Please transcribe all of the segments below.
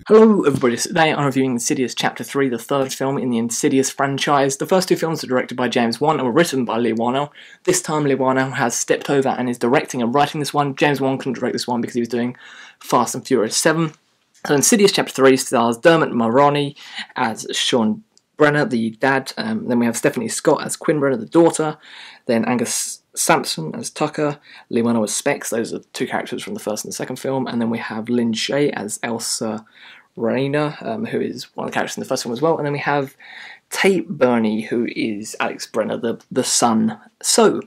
Hello everybody, so today I'm reviewing Insidious Chapter 3, the third film in the Insidious franchise. The first two films were directed by James Wan and were written by Leigh Whannell. This time Leigh Whannell has stepped over and is directing and writing this one. James Wan couldn't direct this one because he was doing Fast and Furious 7. So Insidious Chapter 3 stars Dermot Mulroney as Sean Brenner, the dad. Then we have Stephanie Scott as Quinn Brenner, the daughter. Then Angus Sampson as Tucker, Leigh Whannell as Specs. Those are two characters from the first and the second film. And then we have Lynn Shay as Elise Rainier, who is one of the characters in the first film as well. And then we have Tate Burney, who is Alex Brenner, the son. So,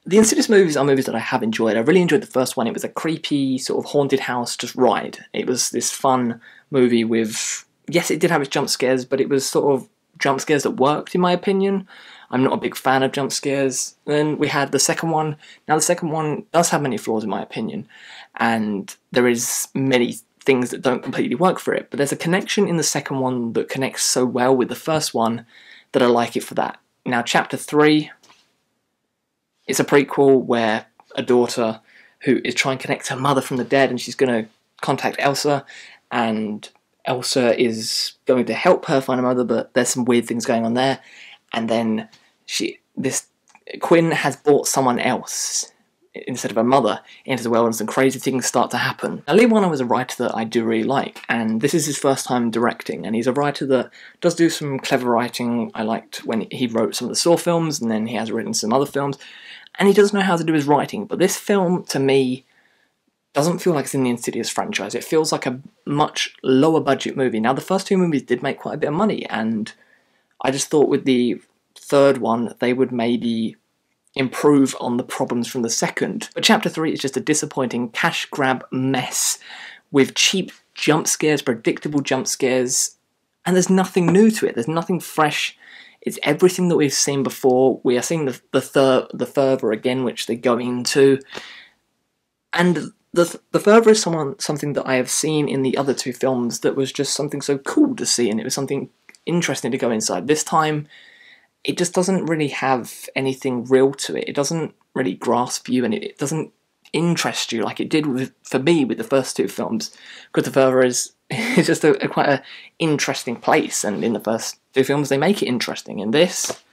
the Insidious movies are movies that I have enjoyed. I really enjoyed the first one. It was a creepy, sort of haunted house just ride. It was this fun movie with... Yes, it did have its jump scares, but it was sort of jump scares that worked, in my opinion. I'm not a big fan of jump scares. Then we had the second one. Now, the second one does have many flaws, in my opinion. And there is many things that don't completely work for it. But there's a connection in the second one that connects so well with the first one that I like it for that. Now, Chapter 3... it's a prequel where a daughter who is trying to connect her mother from the dead, and she's going to contact Elsa, and Elsa is going to help her find her mother, but there's some weird things going on there. And then Quinn has brought someone else instead of her mother into the world, and some crazy things start to happen. Now, Leigh Whannell was a writer that I do really like, and this is his first time directing, and he's a writer that does do some clever writing. I liked when he wrote some of the Saw films, and then he has written some other films, and he does know how to do his writing. But this film, to me, doesn't feel like it's in the Insidious franchise. It feels like a much lower budget movie. Now, the first two movies did make quite a bit of money, and I just thought with the third one, they would maybe improve on the problems from the second. But Chapter 3 is just a disappointing cash grab mess with cheap jump scares, predictable jump scares, and there's nothing new to it. There's nothing fresh. It's everything that we've seen before. We are seeing the fervour again, which they go into, and the fervour is something that I have seen in the other two films that was just something so cool to see, and it was something interesting to go inside. This time, it just doesn't really have anything real to it. It doesn't really grasp you, and it doesn't interest you like it did for me with the first two films, because the fervour is just quite an interesting place, and in the first two films they make it interesting. In this,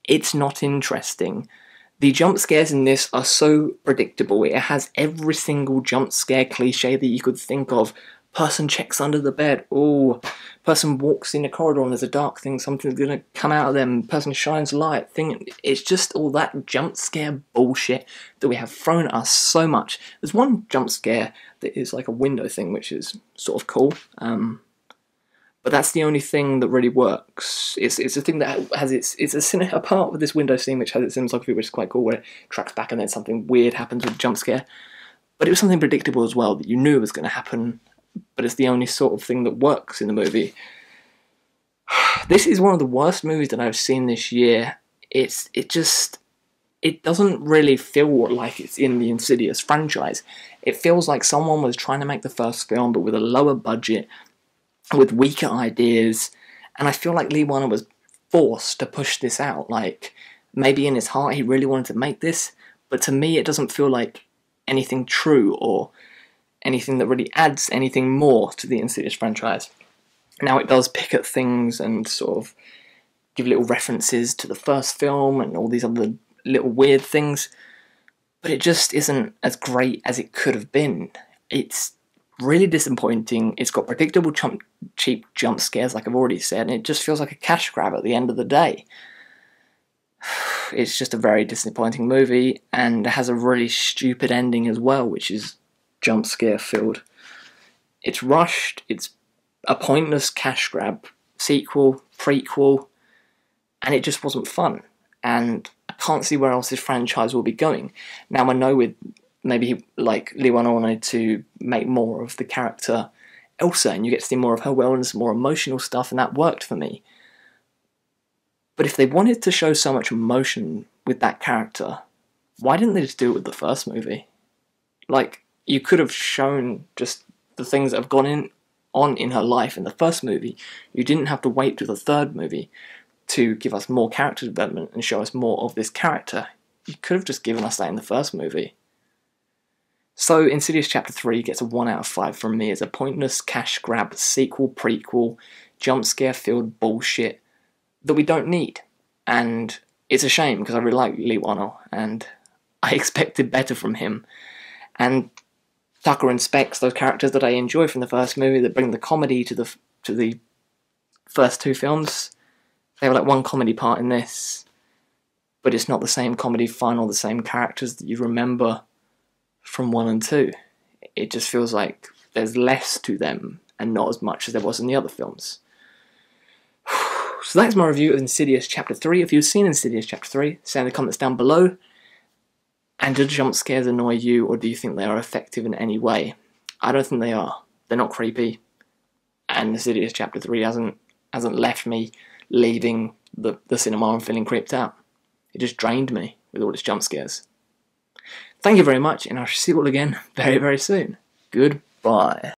it's not interesting. The jump scares in this are so predictable. It has every single jump scare cliche that you could think of. Person checks under the bed. Oh, person walks in a corridor and there's a dark thing. Something's going to come out of them. Person shines light. It's just all that jump scare bullshit that we have thrown at us so much. There's one jump scare that is like a window thing, which is sort of cool. But that's the only thing that really works. It's a thing that has a part with this window scene which has its cinematography, which is quite cool, where it tracks back and then something weird happens with the jump scare. But it was something predictable as well that you knew was going to happen. But it's the only sort of thing that works in the movie. This is one of the worst movies that I've seen this year. It doesn't really feel like it's in the Insidious franchise. It feels like someone was trying to make the first film, but with a lower budget, with weaker ideas, and I feel like Leigh Whannell was forced to push this out. Like, maybe in his heart he really wanted to make this, but to me it doesn't feel like anything true, or anything that really adds anything more to the Insidious franchise. Now, it does pick at things and sort of give little references to the first film and all these other little weird things, but it just isn't as great as it could have been. It's really disappointing. It's got predictable cheap jump scares, like I've already said, and it just feels like a cash grab at the end of the day. It's just a very disappointing movie, and it has a really stupid ending as well, which is jump scare filled. It's rushed, it's a pointless cash grab, sequel, prequel, and it just wasn't fun. And I can't see where else this franchise will be going. Now, I know with maybe like Leigh Whannell wanted to make more of the character Elsa, and you get to see more of her wellness, more emotional stuff, and that worked for me. But if they wanted to show so much emotion with that character, why didn't they just do it with the first movie? Like, you could have shown just the things that have gone on in her life in the first movie. You didn't have to wait to the third movie to give us more character development and show us more of this character. You could have just given us that in the first movie. So Insidious Chapter 3 gets a 1 out of 5 from me as a pointless cash grab sequel, prequel, jump scare filled bullshit that we don't need. And it's a shame because I really like Lee Whannell and I expected better from him. And Tucker and Specs, those characters that I enjoy from the first movie that bring the comedy to the first two films, they have like one comedy part in this, but it's not the same comedy fun or the same characters that you remember from 1 and 2. It just feels like there's less to them and not as much as there was in the other films. So that's my review of Insidious Chapter 3. If you've seen Insidious Chapter 3, say in the comments down below. And do jump scares annoy you, or do you think they are effective in any way? I don't think they are. They're not creepy. And Insidious Chapter 3 hasn't left me leaving the cinema and feeling creeped out. It just drained me with all its jump scares. Thank you very much, and I shall see you all again very, very soon. Goodbye.